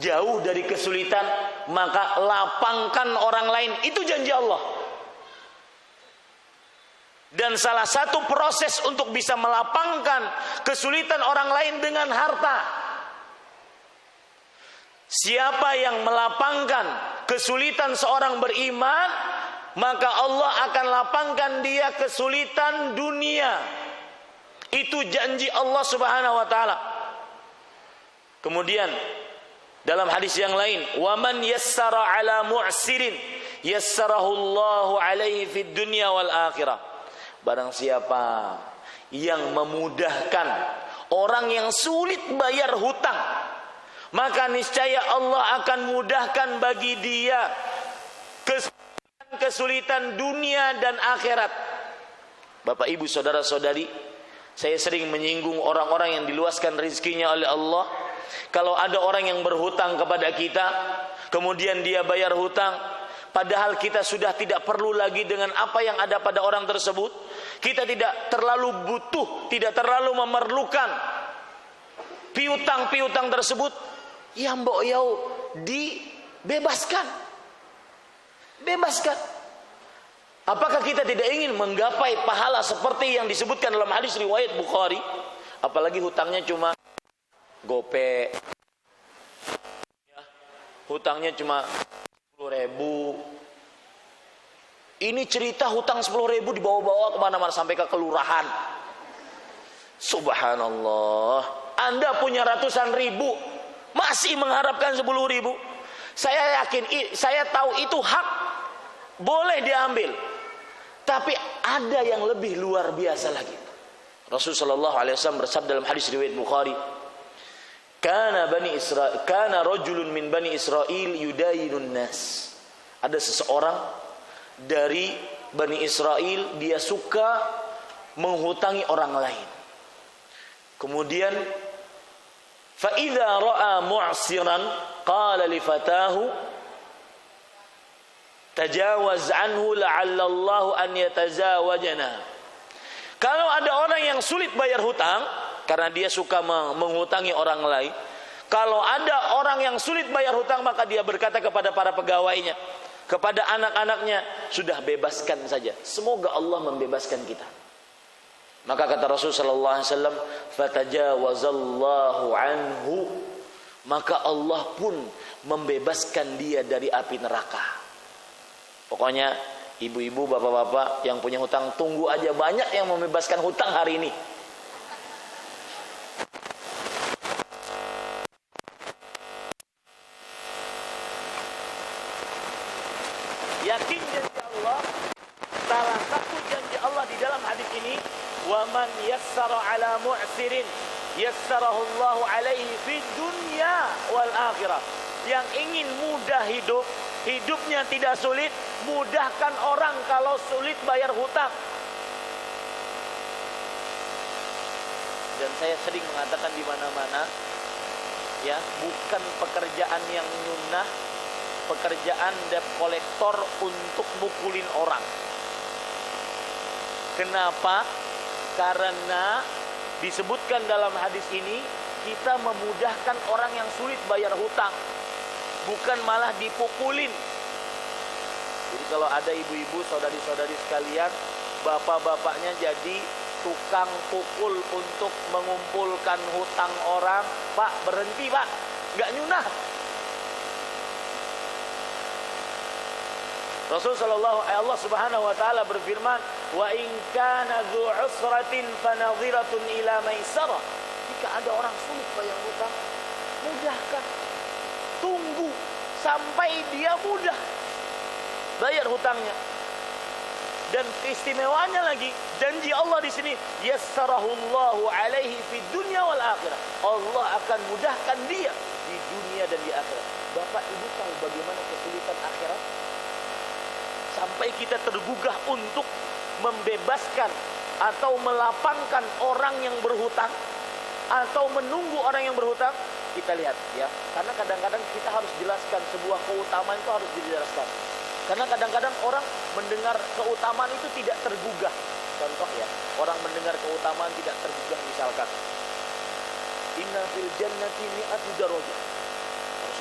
jauh dari kesulitan, maka lapangkan orang lain. Itu janji Allah. Dan salah satu proses untuk bisa melapangkan kesulitan orang lain dengan harta. Siapa yang melapangkan kesulitan seorang beriman, maka Allah akan lapangkan dia kesulitan dunia. Itu janji Allah Subhanahu wa taala. Kemudian dalam hadis yang lain, "Wa man yassara 'ala mu'sirin yassarahullahu 'alaihi fid dunya wal akhirah." Barang siapa yang memudahkan orang yang sulit bayar hutang, maka niscaya Allah akan mudahkan bagi dia kesulitan dunia dan akhirat. Bapak ibu saudara-saudari, saya sering menyinggung orang-orang yang diluaskan rezekinya oleh Allah. Kalau ada orang yang berhutang kepada kita, kemudian dia bayar hutang, padahal kita sudah tidak perlu lagi dengan apa yang ada pada orang tersebut. Kita tidak terlalu butuh, tidak terlalu memerlukan piutang-piutang tersebut. Ya mbok yau dibebaskan. Bebaskan. Apakah kita tidak ingin menggapai pahala seperti yang disebutkan dalam hadis riwayat Bukhari? Apalagi hutangnya cuma gope, ya, hutangnya cuma 10.000. Ini cerita hutang 10.000 dibawa-bawa kemana-mana sampai ke kelurahan. Subhanallah. Anda punya ratusan ribu, masih mengharapkan 10.000. Saya yakin, saya tahu itu hak, boleh diambil. Tapi ada yang lebih luar biasa lagi. Rasulullah SAW bersabda dalam hadis riwayat Bukhari, Kana rajulun min bani Israel yudayinun nas. Ada seseorang dari Bani Israel, dia suka menghutangi orang lain. Kemudian fa idza ra'a mu'siran qala li fatahu tajawaz anhu la'alla Allah an yatazawajana. Kalau ada orang yang sulit bayar hutang karena dia suka menghutangi orang lain, kalau ada orang yang sulit bayar hutang, maka dia berkata kepada para pegawainya, kepada anak-anaknya, sudah bebaskan saja, semoga Allah membebaskan kita. Maka kata Rasulullah sallallahu alaihi wasallam, fatajawazallahu anhu, maka Allah pun membebaskan dia dari api neraka. Pokoknya ibu-ibu, bapak-bapak yang punya hutang, tunggu aja, banyak yang membebaskan hutang hari ini. Yakin janji Allah. Salah satu janji Allah di dalam hadis ini, wa man yassara 'ala mu'sirin yassarahu Allahu 'alaihi fid dunya wal akhirah. Yang ingin mudah hidup, hidupnya tidak sulit, mudahkan orang kalau sulit bayar hutang. Dan saya sering mengatakan di mana-mana, ya, bukan pekerjaan yang nyunah, pekerjaan debt kolektor untuk mukulin orang. Kenapa? Karena disebutkan dalam hadis ini, kita memudahkan orang yang sulit bayar hutang, bukan malah dipukulin. Jadi kalau ada ibu-ibu, saudari-saudari sekalian, bapak-bapaknya jadi tukang pukul untuk mengumpulkan hutang orang, Pak, berhenti Pak, nggak nyunah. Allah Subhanahu wa taala berfirman, wa in kana dzu usratin fanadhiratun ila maisarah. Jika ada orang sulit bayar hutang, mudahkan. Tunggu sampai dia mudah bayar hutangnya. Dan keistimewanya lagi, janji Allah di sini, yassarahullahu alaihi fid dunya wal akhirah. Allah akan mudahkan dia di dunia dan di akhirat. Bapak Ibu tahu bagaimana kesulitan akhirat? Sampai kita tergugah untuk membebaskan atau melapangkan orang yang berhutang, atau menunggu orang yang berhutang. Kita lihat ya, karena kadang-kadang kita harus jelaskan sebuah keutamaan, itu harus dijelaskan. Karena kadang-kadang orang mendengar keutamaan itu tidak tergugah. Contoh ya, orang mendengar keutamaan tidak tergugah, misalkan inna fil jannati mi'atu darajah.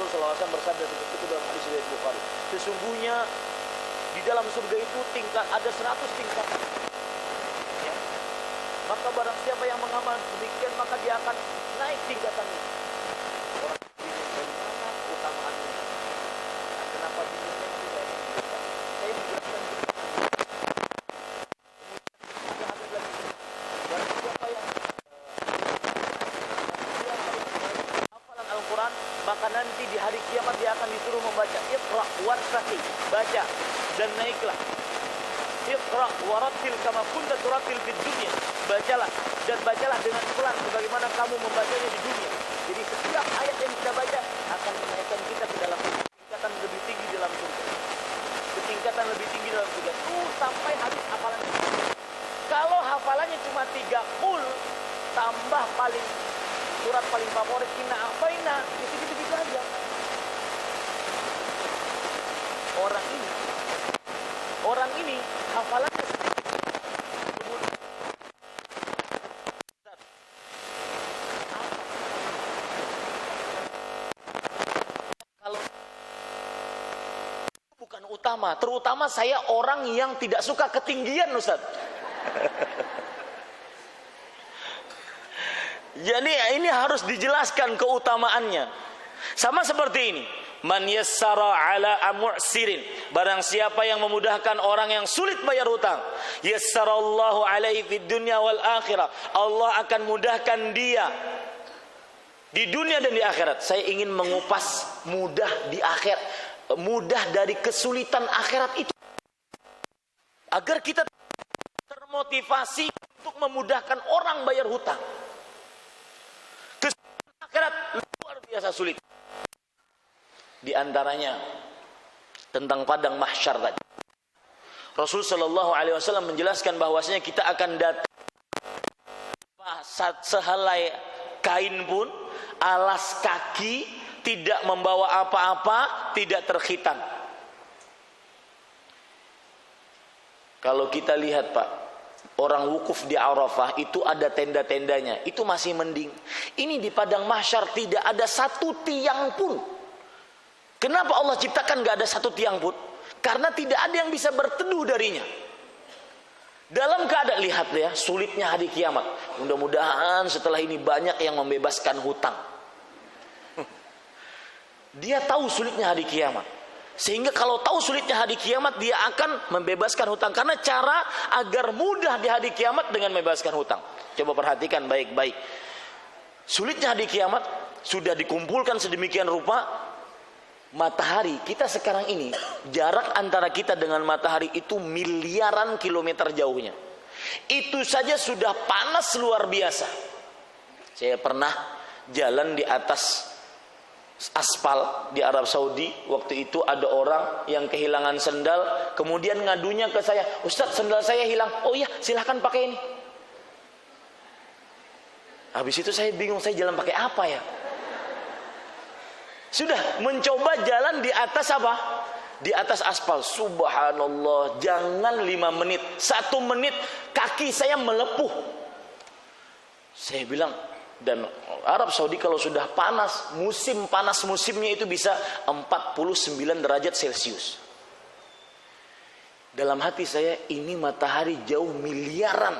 Rasul SAW bersabda seperti itu dalam hadis riwayat Bukhari. Sesungguhnya di dalam surga itu ada 100 tingkatan. Ya. Maka barang siapa yang mengamal demikian maka dia akan naik tingkatannya. Orang ini dari mana keutamaannya? Nah, kenapa dunia itu tidak ada? Saya menjelaskan maka nanti di hari kiamat dia akan disuruh membaca Iqra wartaqi, baca dan naiklah. Iqra warattil kama kunta turattil fid dunya, bacalah dan bacalah dengan pelan sebagaimana kamu membacanya di dunia. Jadi setiap ayat yang kita baca akan menaikkan kita ke dalam tingkatan lebih tinggi dalam surga. Tingkatan lebih tinggi dalam surga itu sampai habis hafalannya. Kalau hafalannya cuma 3 tambah paling surat paling favorit inna a'taina, gitu-gitu aja. Orang ini hafalannya sedikit. Kalau bukan utama, terutama saya orang yang tidak suka ketinggian, Ustaz. Jadi ini harus dijelaskan keutamaannya. Sama seperti ini. Man yassara ala mu'sirin. Barang siapa yang memudahkan orang yang sulit bayar hutang, yassarallahu alaihi fid dunya wal akhirah. Allah akan mudahkan dia di dunia dan di akhirat. Saya ingin mengupas mudah di akhirat, mudah dari kesulitan akhirat itu, agar kita termotivasi untuk memudahkan orang bayar hutang. Akhirat luar biasa sulit. Di antaranya tentang padang mahsyar tadi. Rasul sallallahu alaihi wasallam menjelaskan bahwasanya kita akan datang sehelai kain pun, alas kaki, tidak membawa apa-apa, tidak terkhitan. Kalau kita lihat, Pak, orang wukuf di Arafah itu ada tenda-tendanya, itu masih mending. Ini di padang mahsyar tidak ada satu tiang pun. Kenapa Allah ciptakan gak ada satu tiang pun? Karena tidak ada yang bisa berteduh darinya. Dalam keadaan, lihat ya, sulitnya hari kiamat. Mudah-mudahan setelah ini banyak yang membebaskan hutang. Dia tahu sulitnya hari kiamat. Sehingga kalau tahu sulitnya hari kiamat, dia akan membebaskan hutang. Karena cara agar mudah di hari kiamat dengan membebaskan hutang. Coba perhatikan baik-baik. Sulitnya hari kiamat sudah dikumpulkan sedemikian rupa. Matahari, kita sekarang ini, jarak antara kita dengan matahari itu miliaran kilometer jauhnya. Itu saja sudah panas luar biasa. Saya pernah jalan di atas aspal di Arab Saudi. Waktu itu ada orang yang kehilangan sendal, kemudian ngadunya ke saya, Ustaz, sendal saya hilang. Oh iya, silahkan pakai ini. Habis itu saya bingung, saya jalan pakai apa ya? Sudah mencoba jalan di atas apa? Di atas aspal. Subhanallah, jangan 5 menit, 1 menit kaki saya melepuh. Saya bilang, dan Arab Saudi kalau sudah panas, musim panas musimnya itu bisa 49 derajat Celcius. Dalam hati saya, ini matahari jauh miliaran.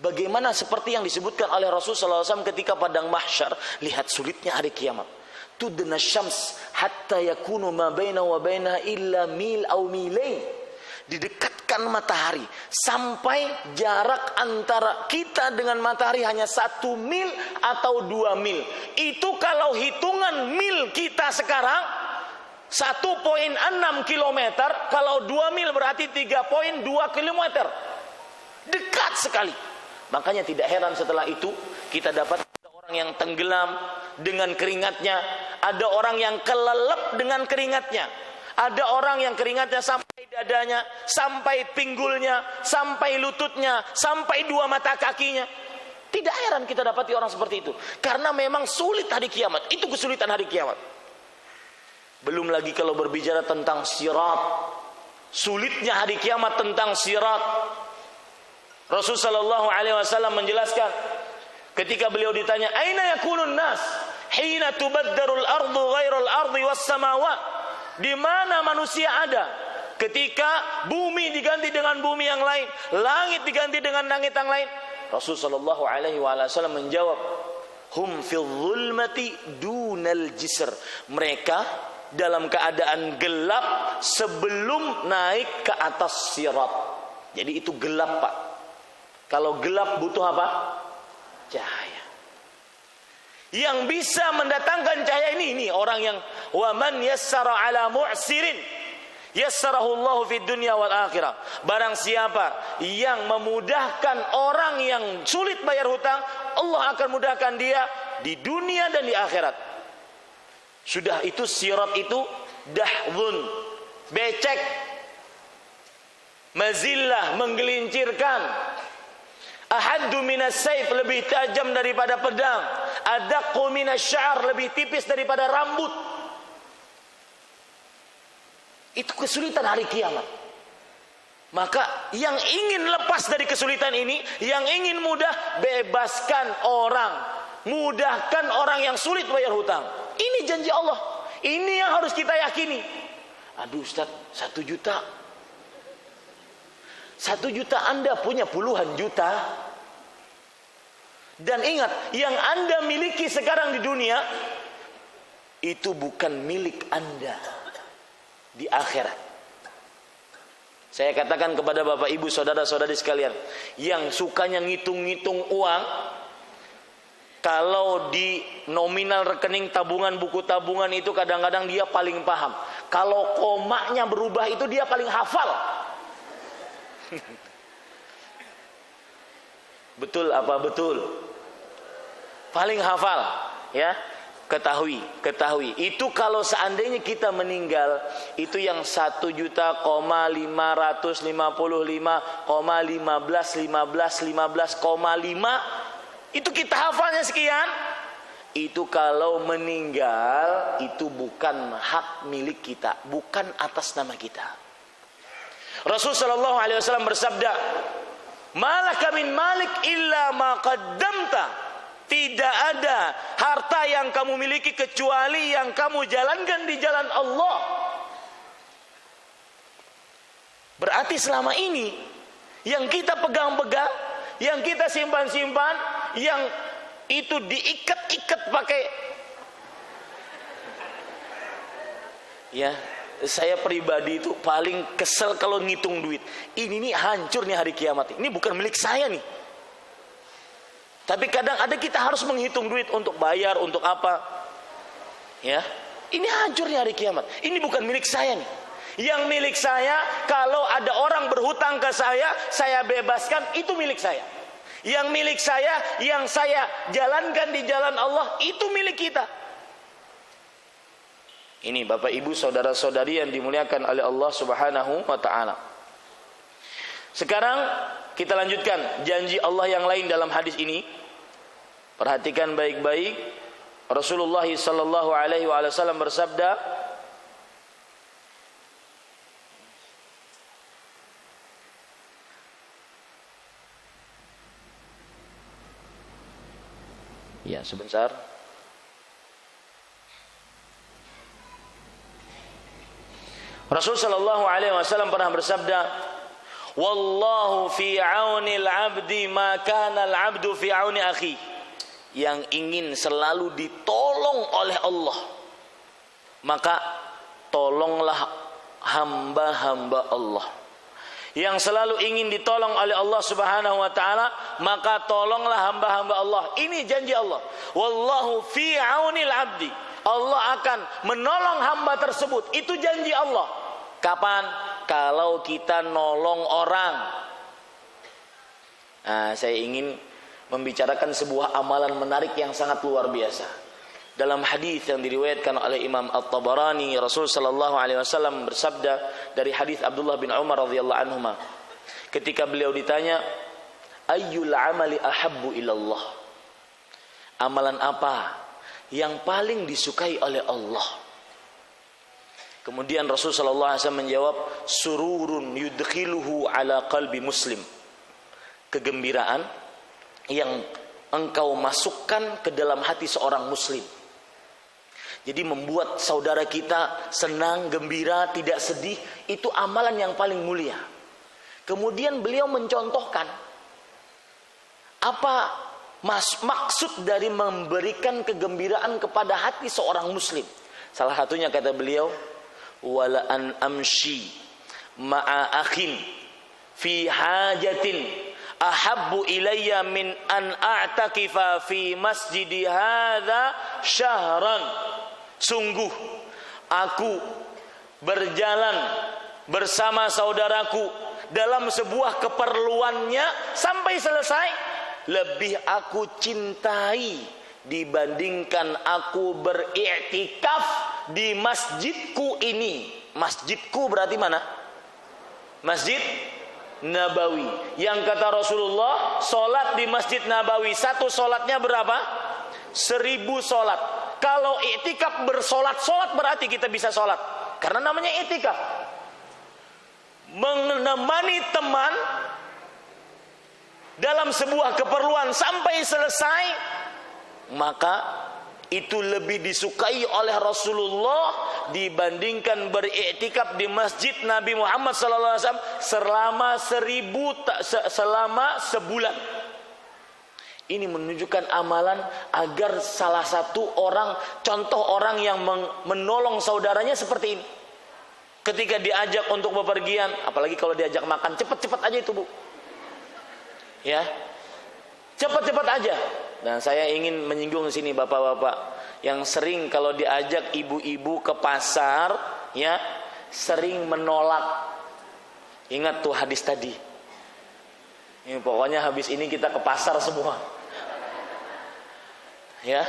Bagaimana seperti yang disebutkan oleh Rasulullah SAW ketika padang mahsyar, lihat sulitnya hari kiamat. Tudna syams hatta yakunu ma baina wa baina illa mil aw milain. Didekatkan matahari sampai jarak antara kita dengan matahari hanya 1 mil atau 2 mil. Itu kalau hitungan mil kita sekarang 1,6 kilometer, kalau 2 mil berarti 3,2 kilometer. Dekat sekali. Makanya tidak heran setelah itu kita dapat orang yang tenggelam dengan keringatnya, ada orang yang kelelep dengan keringatnya, ada orang yang keringatnya sampai dadanya, sampai pinggulnya, sampai lututnya, sampai 2 mata kakinya. Tidak heran kita dapati orang seperti itu, karena memang sulit hari kiamat. Itu kesulitan hari kiamat. Belum lagi kalau berbicara tentang sirat, sulitnya hari kiamat tentang sirat. Rasulullah sallallahu alaihi wasallam menjelaskan ketika beliau ditanya, "Aina yakunun nas hina tubaddarul ardu ghairal asral ardi was samawat. Di mana manusia ada ketika bumi diganti dengan bumi yang lain, langit diganti dengan langit yang lain? Rasul sallallahu alaihi wasallam menjawab, hum fil zulmati dunal jisr. Mereka dalam keadaan gelap sebelum naik ke atas sirat. Jadi itu gelap, Pak. Kalau gelap butuh apa? Cahaya. Yang bisa mendatangkan cahaya ini orang yang wa man yassara ala mu'sirin yassarahu Allahu fid dunya wal akhirah. Barang siapa yang memudahkan orang yang sulit bayar hutang, Allah akan mudahkan dia di dunia dan di akhirat. Sudah itu sirat itu dahzun, becek, mazillah, menggelincirkan. Ahaddu minas saif, lebih tajam daripada pedang. Adaqqu minas sya'ar, lebih tipis daripada rambut. Itu kesulitan hari kiamat. Maka yang ingin lepas dari kesulitan ini, yang ingin mudah, bebaskan orang, mudahkan orang yang sulit bayar hutang. Ini janji Allah. Ini yang harus kita yakini. Aduh Ustaz, 1 juta. 1 juta Anda punya puluhan juta. Dan ingat, yang Anda miliki sekarang di dunia itu bukan milik Anda di akhirat. Saya katakan kepada Bapak Ibu, saudara-saudari sekalian, yang sukanya ngitung-ngitung uang, kalau di nominal rekening tabungan, buku tabungan itu kadang-kadang dia paling paham. Kalau komanya berubah itu dia paling hafal. Betul apa betul? Paling hafal, ya. Ketahui. Itu kalau seandainya kita meninggal, itu yang 1.555,15, itu kita hafalnya sekian. Itu kalau meninggal, itu bukan hak milik kita, bukan atas nama kita. Rasul sallallahu alaihi wasallam bersabda, "Malaka min malik illa ma qaddamta." Tidak ada harta yang kamu miliki kecuali yang kamu jalankan di jalan Allah. Berarti selama ini yang kita pegang-pegang, yang kita simpan-simpan, yang itu diikat-ikat pakai, ya, saya pribadi itu paling kesel kalau ngitung duit. Ini nih hancur nih hari kiamat. Ini bukan milik saya nih. Tapi kadang ada kita harus menghitung duit untuk bayar, untuk apa. Ya, ini hancur nih hari kiamat. Ini bukan milik saya nih. Yang milik saya, kalau ada orang berhutang ke saya bebaskan, itu milik saya. Yang milik saya, yang saya jalankan di jalan Allah, itu milik kita. Ini Bapak Ibu saudara-saudari yang dimuliakan oleh Allah Subhanahu wa taala. Sekarang kita lanjutkan janji Allah yang lain dalam hadis ini. Perhatikan baik-baik. Rasulullah sallallahu alaihi wasallam bersabda, ya, sebentar. Rasul sallallahu alaihi wasallam pernah bersabda, "Wallahu fi 'aunil 'abdi ma kana al-'abdu fi 'auni akhi." Yang ingin selalu ditolong oleh Allah, maka tolonglah hamba-hamba Allah. Yang selalu ingin ditolong oleh Allah Subhanahu wa taala, maka tolonglah hamba-hamba Allah. Ini janji Allah. Wallahu fi 'aunil 'abdi. Allah akan menolong hamba tersebut. Itu janji Allah. Kapan? Kalau kita nolong orang. Nah, saya ingin membicarakan sebuah amalan menarik yang sangat luar biasa. Dalam hadis yang diriwayatkan oleh Imam At-Tabarani, Rasul sallallahu alaihi wasallam bersabda dari hadis Abdullah bin Umar radhiyallahu anhuma, ketika beliau ditanya, ayyul amali ahabbu ilallah, amalan apa yang paling disukai oleh Allah? Kemudian Rasul sallallahu alaihi wasallam menjawab, sururun yudkhiluhu ala qalbi muslim, kegembiraan yang engkau masukkan ke dalam hati seorang muslim. Jadi membuat saudara kita senang, gembira, tidak sedih, itu amalan yang paling mulia. Kemudian beliau mencontohkan apa maksud dari memberikan kegembiraan kepada hati seorang muslim. Salah satunya kata beliau, wala an amshi ma'a akhin fi hajatin ahabbu ilayya min an a'takifa fi masjidi hadza syahran. Sungguh aku berjalan bersama saudaraku dalam sebuah keperluannya sampai selesai, lebih aku cintai dibandingkan aku beriktikaf di masjidku ini. Masjidku berarti mana? Masjid Nabawi. Yang kata Rasulullah, solat di Masjid Nabawi, satu solatnya berapa? 1000 solat. Kalau iktikaf bersolat-solat berarti kita bisa solat, karena namanya iktikaf. Menemani teman dalam sebuah keperluan sampai selesai, maka itu lebih disukai oleh Rasulullah dibandingkan beriktikaf di Masjid Nabi Muhammad SAW selama sebulan. Ini menunjukkan amalan agar salah satu orang, contoh orang yang menolong saudaranya seperti ini. Ketika diajak untuk bepergian, apalagi kalau diajak makan, cepat-cepat aja itu, Bu. Ya, cepat-cepat aja. Dan saya ingin menyinggung di sini bapak-bapak yang sering kalau diajak ibu-ibu ke pasar, ya, sering menolak. Ingat tuh hadis tadi. Ini pokoknya habis ini kita ke pasar semua. Ya.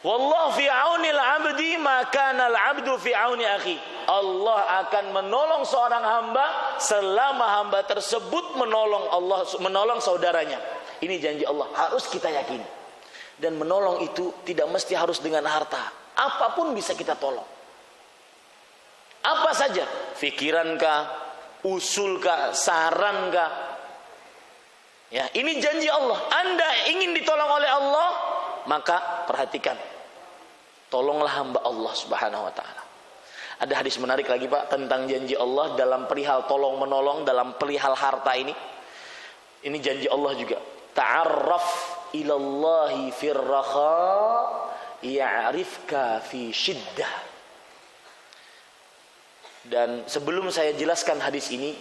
Wallahu fi aunil 'abdi ma kana al-'abdu fi auni akhi. Allah akan menolong seorang hamba selama hamba tersebut menolong saudaranya. Ini janji Allah, harus kita yakini. Dan menolong itu tidak mesti harus dengan harta. Apapun bisa kita tolong. Apa saja, fikirankah, usulkah, sarankah. Ya, ini janji Allah. Anda ingin ditolong oleh Allah, maka perhatikan, tolonglah hamba Allah Subhanahu wa ta'ala. Ada hadis menarik lagi, Pak, tentang janji Allah dalam perihal tolong menolong, dalam perihal harta ini. Ini janji Allah juga. Ta'arraf ilallahi firraha ya'rifka fi syiddah. Dan sebelum saya jelaskan hadis ini,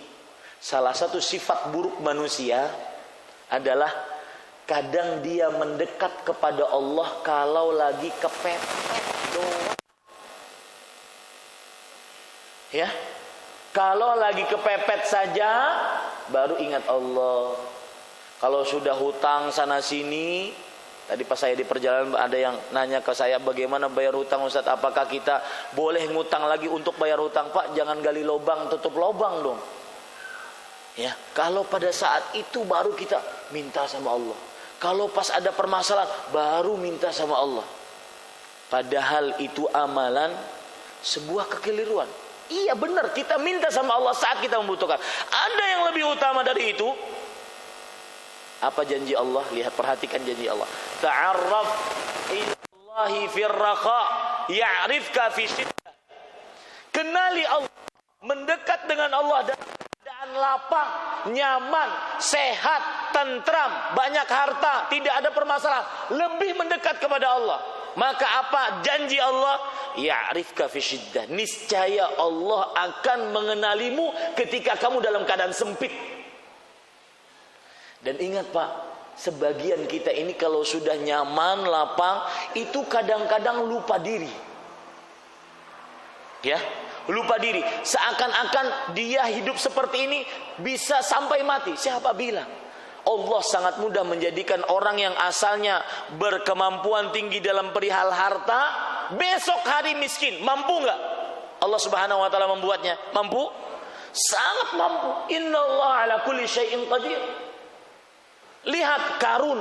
salah satu sifat buruk manusia adalah kadang dia mendekat kepada Allah kalau lagi kepepet doang. Ya, kalau lagi kepepet saja baru ingat Allah. Kalau sudah hutang sana sini, tadi pas saya di perjalanan ada yang nanya ke saya, bagaimana bayar hutang Ustaz? Apakah kita boleh ngutang lagi untuk bayar hutang? Pak, jangan gali lubang tutup lubang dong. Ya, kalau pada saat itu baru kita minta sama Allah. Kalau pas ada permasalahan baru minta sama Allah. Padahal itu amalan sebuah kekeliruan. Iya benar, kita minta sama Allah saat kita membutuhkan. Ada yang lebih utama dari itu. Apa janji Allah? Lihat, perhatikan janji Allah. Ta'arraf ilallahi firraha ya'rifka fi syiddah. Kenali Allah, mendekat dengan Allah dalam keadaan lapang, nyaman, sehat, tentram, banyak harta, tidak ada permasalahan, lebih mendekat kepada Allah. Maka apa janji Allah? Ya'rifka fi syiddah. Niscaya Allah akan mengenalimu ketika kamu dalam keadaan sempit. Dan ingat, Pak, sebagian kita ini kalau sudah nyaman, lapang, itu kadang-kadang lupa diri. Ya, lupa diri. Seakan-akan dia hidup seperti ini bisa sampai mati. Siapa bilang? Allah sangat mudah menjadikan orang yang asalnya berkemampuan tinggi dalam perihal harta, besok hari miskin. Mampu nggak? Allah Subhanahu wa ta'ala membuatnya mampu? Sangat mampu. Innallaha ala kulli syai'in qadir. Lihat Karun,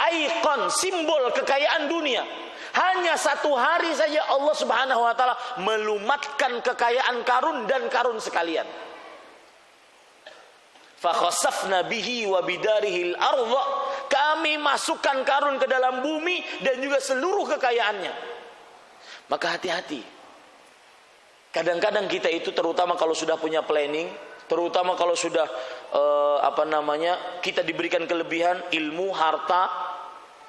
ikon, simbol kekayaan dunia. Hanya satu hari saja Allah Subhanahu wa ta'ala melumatkan kekayaan Karun dan Karun sekalian. Fakhasafna bihi wa bidarihil ardha. Kami masukkan Karun ke dalam bumi dan juga seluruh kekayaannya. Maka hati-hati. Kadang-kadang kita itu terutama kalau sudah punya planning, terutama kalau sudah kita diberikan kelebihan ilmu, harta,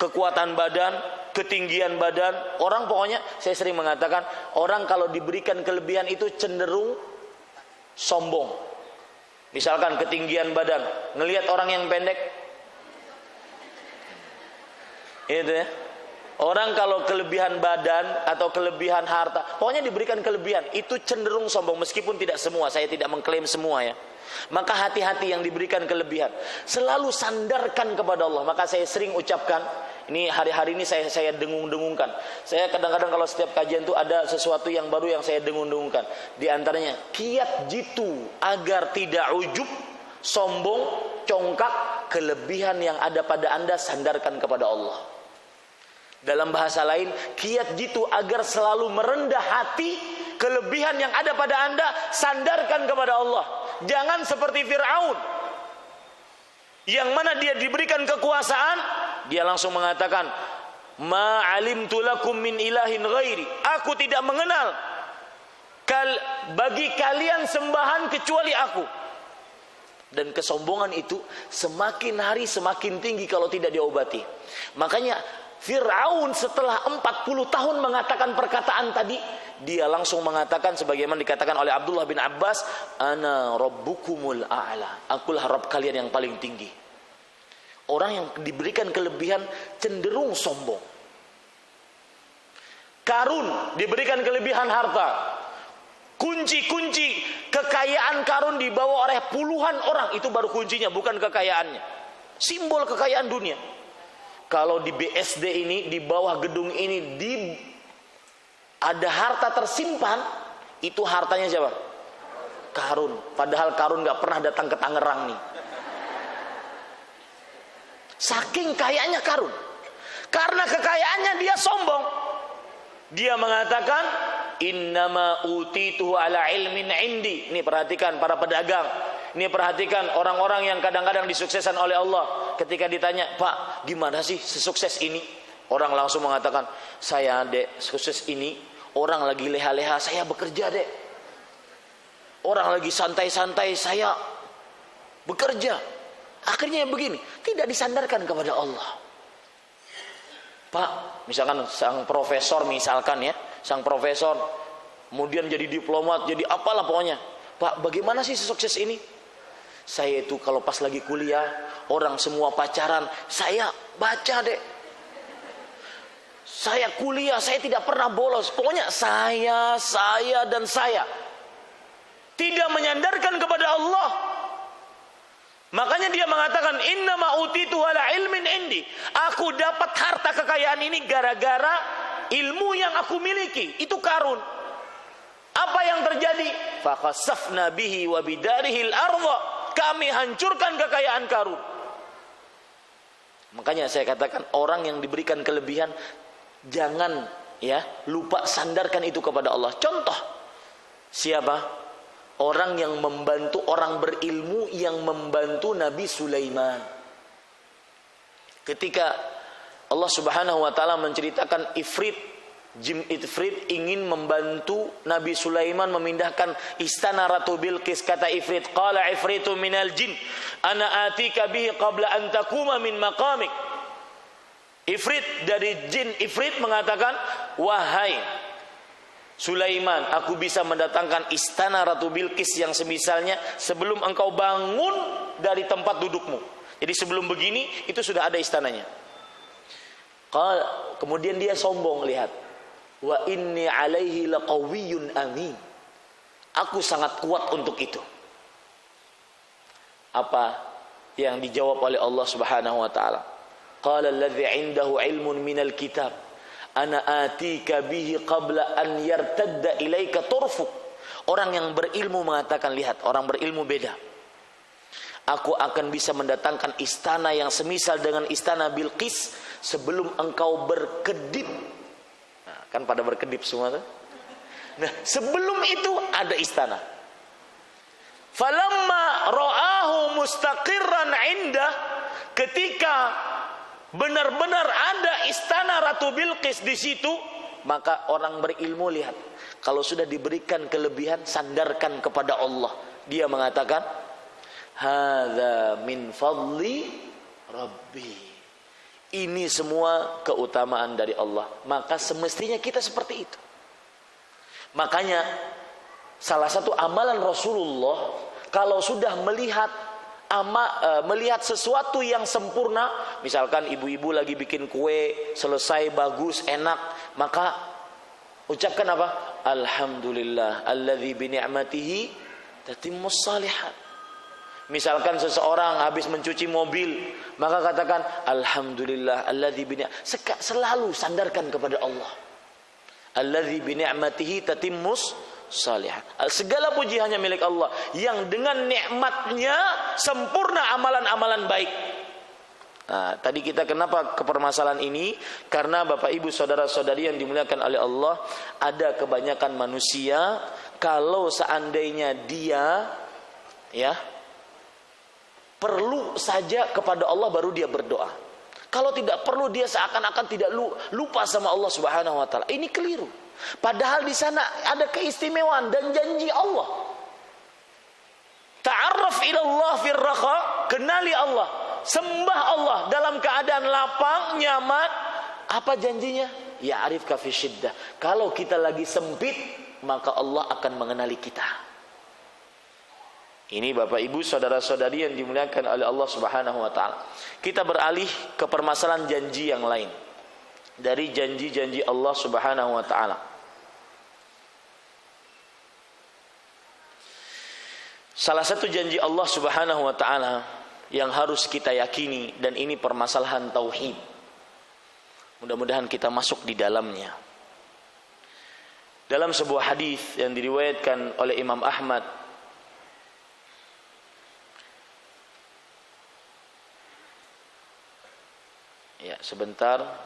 kekuatan badan, ketinggian badan. Orang pokoknya saya sering mengatakan, orang kalau diberikan kelebihan itu cenderung sombong. Misalkan ketinggian badan, ngelihat orang yang pendek, itu ya. Orang kalau kelebihan badan atau kelebihan harta, pokoknya diberikan kelebihan, itu cenderung sombong. Meskipun tidak semua, saya tidak mengklaim semua ya. Maka hati-hati yang diberikan kelebihan. Selalu sandarkan kepada Allah. Maka saya sering ucapkan, ini hari-hari ini saya dengung-dengungkan. Saya kadang-kadang kalau setiap kajian itu ada sesuatu yang baru yang saya dengung-dengungkan. Di antaranya, kiat jitu agar tidak ujub, sombong, congkak, kelebihan yang ada pada Anda sandarkan kepada Allah. Dalam bahasa lain, kiat jitu agar selalu merendah hati, kelebihan yang ada pada Anda sandarkan kepada Allah. Jangan seperti Fir'aun, yang mana dia diberikan kekuasaan, dia langsung mengatakan, ma alimtu lakum min ilahin ghairi, aku tidak mengenal bagi kalian sembahan kecuali aku. Dan kesombongan itu semakin hari semakin tinggi kalau tidak diobati. Makanya Fir'aun setelah 40 tahun mengatakan perkataan tadi, dia langsung mengatakan sebagaimana dikatakan oleh Abdullah bin Abbas, ana rabbukumul a'la, akulah Rabb kalian yang paling tinggi. Orang yang diberikan kelebihan cenderung sombong. Karun diberikan kelebihan harta, kunci-kunci kekayaan Karun dibawa oleh puluhan orang, itu baru kuncinya, bukan kekayaannya. Simbol kekayaan dunia. Kalau di BSD ini, di bawah gedung ini, ada harta tersimpan, itu hartanya siapa? Karun. Padahal Karun gak pernah datang ke Tangerang nih. Saking kayanya Karun. Karena kekayaannya dia sombong. Dia mengatakan, innama utituhu ala ilmin indi. Ini perhatikan para pedagang. Ini perhatikan orang-orang yang kadang-kadang disuksesan oleh Allah. Ketika ditanya, Pak, gimana sih sesukses ini? Orang langsung mengatakan, saya dek, sukses ini orang lagi leha-leha, saya bekerja dek. Orang lagi santai-santai, saya bekerja. Akhirnya begini, tidak disandarkan kepada Allah. Pak, misalkan sang profesor misalkan ya, sang profesor kemudian jadi diplomat, jadi apalah pokoknya. Pak, bagaimana sih sukses ini? Saya itu kalau pas lagi kuliah, orang semua pacaran, saya baca deh. Saya kuliah, saya tidak pernah bolos. Pokoknya saya dan saya. Tidak menyandarkan kepada Allah. Makanya dia mengatakan, innama utitu ala ilmin indi. Aku dapat harta kekayaan ini gara-gara ilmu yang aku miliki. Itu Karun. Apa yang terjadi? Fa khasafna bihi wa bidarihil ardha. Kami hancurkan kekayaan Karun. Makanya saya katakan, orang yang diberikan kelebihan jangan ya lupa sandarkan itu kepada Allah. Contoh, siapa? Orang yang membantu, orang berilmu yang membantu Nabi Sulaiman. Ketika Allah Subhanahu wa taala menceritakan Jin Ifrit ingin membantu Nabi Sulaiman memindahkan istana Ratu Bilqis, kata Ifrit, qala ifritu minal jin ana atika bihi qabla an takuma min maqamik. Ifrit dari jin Ifrit mengatakan, wahai Sulaiman, aku bisa mendatangkan istana Ratu Bilqis yang semisalnya sebelum engkau bangun dari tempat dudukmu. Jadi sebelum begini itu sudah ada istananya. Kemudian dia sombong, lihat. Wa inni alaihi laqawiyyun amin. Aku sangat kuat untuk itu. Apa yang dijawab oleh Allah Subhanahu wa taala? Qala alladzi 'indahu 'ilmun minal kitab ana atika bihi qabla an yartadda ilaika turfuk. Orang yang berilmu mengatakan, lihat, orang berilmu beda. Aku akan bisa mendatangkan istana yang semisal dengan istana Bilqis sebelum engkau berkedip. Kan pada berkedip semua tuh. Nah, sebelum itu ada istana. Falamma ra'ahu mustaqirran 'indah, ketika benar-benar ada istana Ratu Bilqis di situ, Maka orang berilmu lihat, kalau sudah diberikan kelebihan, sandarkan kepada Allah. Dia mengatakan, hadza min fadli Rabbi. Ini semua keutamaan dari Allah. Maka semestinya kita seperti itu. Makanya salah satu amalan Rasulullah, kalau sudah melihat sesuatu yang sempurna, misalkan ibu-ibu lagi bikin kue, selesai, bagus, enak, maka ucapkan apa? Alhamdulillah alladzi bi ni'matihi tatimmus shalihat. Misalkan seseorang habis mencuci mobil, maka katakan alhamdulillah alladzi bi ni'matihi. Selalu sandarkan kepada Allah. Alladzi bi ni'matihi tatimmus shalihat. Segala puji hanya milik Allah yang dengan nikmatnya sempurna amalan-amalan baik. Nah, tadi kita kenapa ke permasalahan ini? Karena Bapak Ibu saudara-saudari yang dimuliakan oleh Allah, ada kebanyakan manusia kalau seandainya dia perlu saja kepada Allah baru dia berdoa. Kalau tidak perlu dia seakan-akan tidak lupa sama Allah Subhanahu wa taala. Ini keliru. Padahal di sana ada keistimewaan dan janji Allah. Ta'arraf ila Allah fir raha, kenali Allah, sembah Allah dalam keadaan lapang, nyaman. Apa janjinya? Ya'rifka fi syiddah. Kalau kita lagi sempit, maka Allah akan mengenali kita. Ini Bapak Ibu saudara-saudari yang dimuliakan oleh Allah Subhanahu wa taala. Kita beralih ke permasalahan janji yang lain. Dari janji-janji Allah Subhanahu wa taala. Salah satu janji Allah Subhanahu wa taala yang harus kita yakini, dan ini permasalahan tauhid. Mudah-mudahan kita masuk di dalamnya. Dalam sebuah hadis yang diriwayatkan oleh Imam Ahmad, ya, sebentar.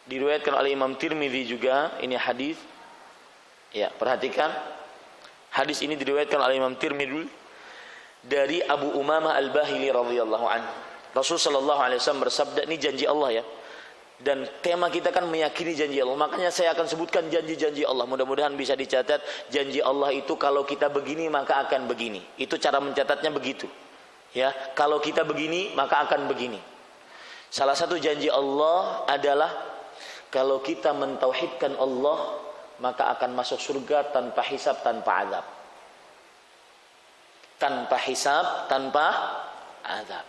Diriwayatkan oleh Imam Tirmidzi juga, ini hadis. Ya, perhatikan. Hadis ini diriwayatkan oleh Imam Tirmidzi dari Abu Umamah Al-Bahili radhiyallahu anhu. Rasul sallallahu alaihi wasallam bersabda, ini janji Allah ya. Dan tema kita kan meyakini janji Allah. Makanya saya akan sebutkan janji-janji Allah. Mudah-mudahan bisa dicatat. Janji Allah itu kalau kita begini maka akan begini. Itu cara mencatatnya begitu. Ya, kalau kita begini maka akan begini. Salah satu janji Allah adalah kalau kita mentauhidkan Allah, maka akan masuk surga tanpa hisab, tanpa azab. Tanpa hisab, tanpa azab.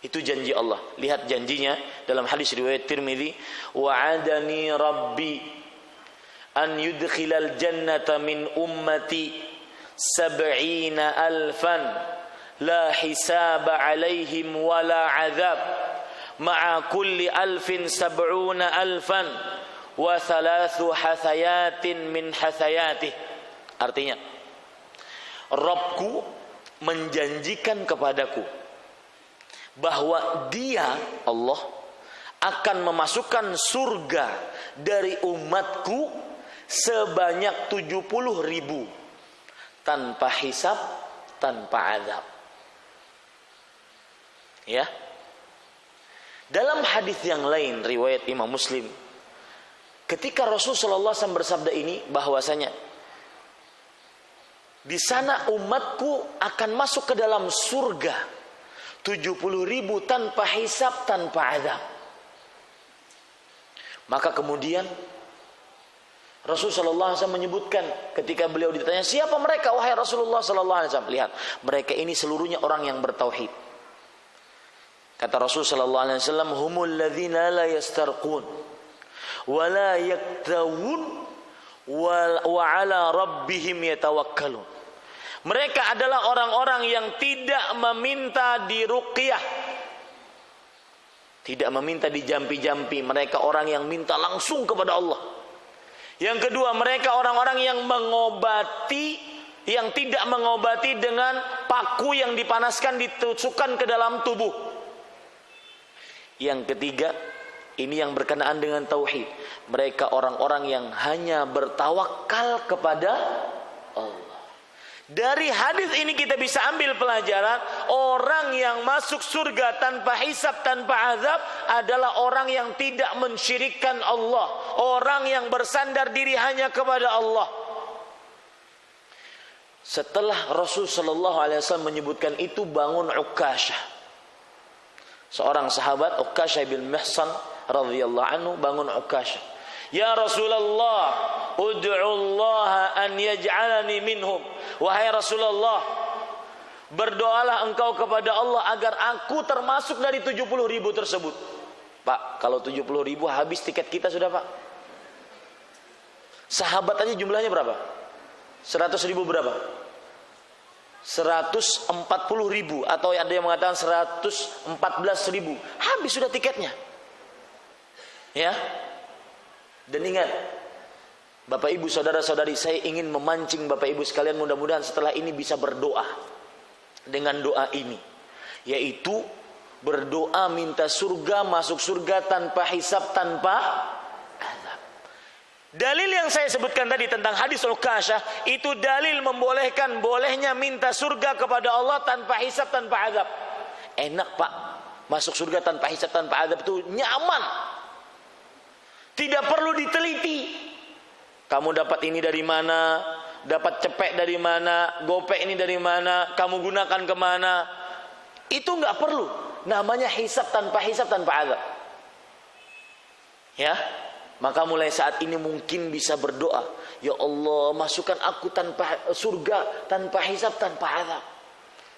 Itu janji Allah. Lihat janjinya dalam hadis riwayat Tirmidzi, wa'adani rabbi an yudkhilal jannata min ummati 70,000 la hisaba alaihim wala azab ma'a kulli 1,070,000 wa 3 hasayatin min hasayatih. Artinya, Rabbku menjanjikan kepadaku bahwa Dia, Allah, akan memasukkan surga dari umatku sebanyak 70,000 tanpa hisab, tanpa azab. Ya. Dalam hadis yang lain riwayat Imam Muslim, ketika Rasulullah SAW bersabda ini, bahwasanya di sana umatku akan masuk ke dalam surga 70,000 tanpa hisab, tanpa azab. Maka kemudian Rasulullah SAW menyebutkan, ketika beliau ditanya, siapa mereka wahai Rasulullah SAW? Lihat, mereka ini seluruhnya orang yang bertauhid. Kata Rasulullah SAW, humul ladzina la yastarqun wa la yaktawun wa ala rabbihim yatawakkalun. Mereka adalah orang-orang yang tidak meminta diruqyah, tidak meminta dijampi-jampi. Mereka orang yang minta langsung kepada Allah. Yang kedua, mereka orang-orang yang mengobati, yang tidak mengobati dengan paku yang dipanaskan, ditusukkan ke dalam tubuh. Yang ketiga, ini yang berkenaan dengan tauhid. Mereka orang-orang yang hanya bertawakal kepada Allah. Dari hadis ini kita bisa ambil pelajaran, orang yang masuk surga tanpa hisab, tanpa azab adalah orang yang tidak mensyirikkan Allah, orang yang bersandar diri hanya kepada Allah. Setelah Rasul sallallahu alaihi wasallam menyebutkan itu, bangun Uqashah, seorang sahabat, Uqashah bin Mihsan radhiyallahu anhu, bangun Uqashah. Ya Rasulullah, ud'u Allah an yaj'alani minhum. Wahai Rasulullah, berdoalah engkau kepada Allah agar aku termasuk dari 70.000 tersebut. Pak, kalau 70.000 habis tiket kita sudah, Pak. Sahabat aja jumlahnya berapa? 100.000 berapa? 140.000, atau ada yang mengatakan 114.000. Habis sudah tiketnya. Ya. Dan ingat, Bapak Ibu, saudara-saudari, saya ingin memancing Bapak Ibu sekalian, mudah-mudahan setelah ini bisa berdoa dengan doa ini, yaitu berdoa minta surga, masuk surga tanpa hisab, tanpa azab. Dalil yang saya sebutkan tadi tentang hadis Uqashah itu dalil membolehkan bolehnya minta surga kepada Allah tanpa hisab, tanpa azab. Enak, Pak, masuk surga tanpa hisab, tanpa azab itu nyaman. Tidak perlu diteliti. Kamu dapat ini dari mana? Dapat cepek dari mana? Gopek ini dari mana? Kamu gunakan kemana? Itu nggak perlu. Namanya hisab, tanpa azab. Ya, maka mulai saat ini mungkin bisa berdoa, ya Allah, masukkan aku tanpa surga, tanpa hisab, tanpa azab.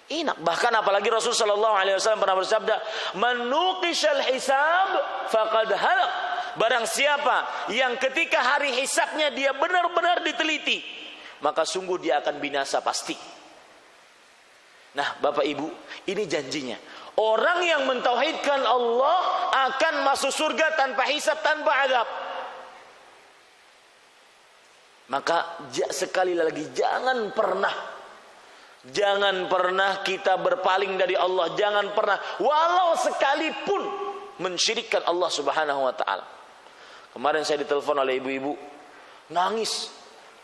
Enak. Bahkan apalagi Rasul sallallahu alaihi wasallam pernah bersabda, "Man nuqishal hisab faqad halak." Barang siapa yang ketika hari hisabnya dia benar-benar diteliti, maka sungguh dia akan binasa pasti. Nah, Bapak Ibu, ini janjinya. Orang yang mentauhidkan Allah akan masuk surga tanpa hisab, tanpa azab. Maka sekali lagi, jangan pernah kita berpaling dari Allah. Jangan pernah, walau sekalipun, mensyirikkan Allah subhanahu wa ta'ala. Kemarin saya ditelepon oleh ibu-ibu, nangis.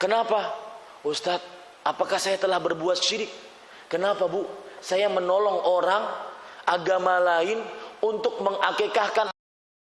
Kenapa? Ustadz, apakah saya telah berbuat syirik? Kenapa, Bu? Saya menolong orang agama lain untuk mengakikahkan